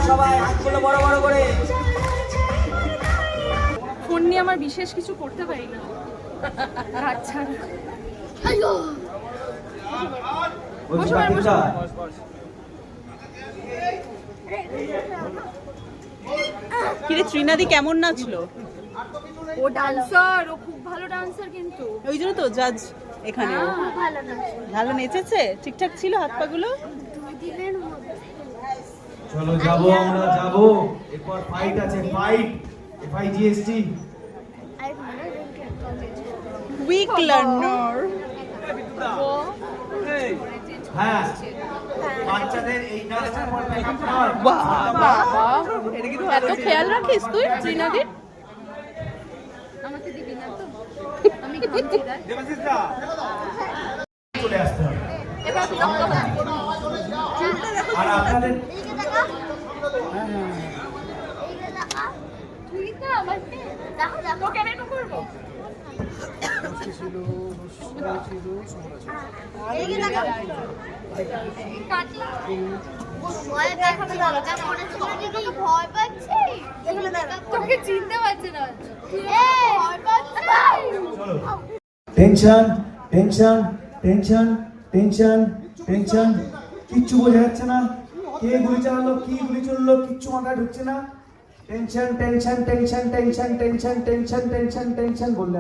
সবাই হাতগুলো বড় বড় করে। ফোন নিয়ে আমার বিশেষ কিছু করতে পারি না। আচ্ছা কিরে ত্রিনাদি কেমন নাচলো? ও ডান্সার, ও খুব ভালো ডান্সার কিন্তু। ওই জন্য তো জাজ এখানে। ভালো নেচেছে, ঠিকঠাক ছিল হাত পা গুলো। চলো যাবো, আমরা যাবো। এরপর ফাইট আছে, ফাইট FIGST। Week learner. হ্যাঁ, বাচ্চাদের এই ডান্সটা করবে। বাবা এটা কিন্তু এত খেয়াল রাখিস তুই ত্রিনাদির? আমাকে দিবি না তো? আমি চলে আসতে হবে। এবার বিরক্ত হচ্ছে। আর আপনাদের তুই তো আমাকে তোকে আমি করবো। তোকে চিনতে পারছি না। Tension tension tension tension tension, কিচ্ছু বোঝা যাচ্ছে না। কে গুলি চালালো, কি গুলি চললো, কিচ্ছু মাথায় ঢুকছে না। Tension tension tension tension tension tension tension tension বললে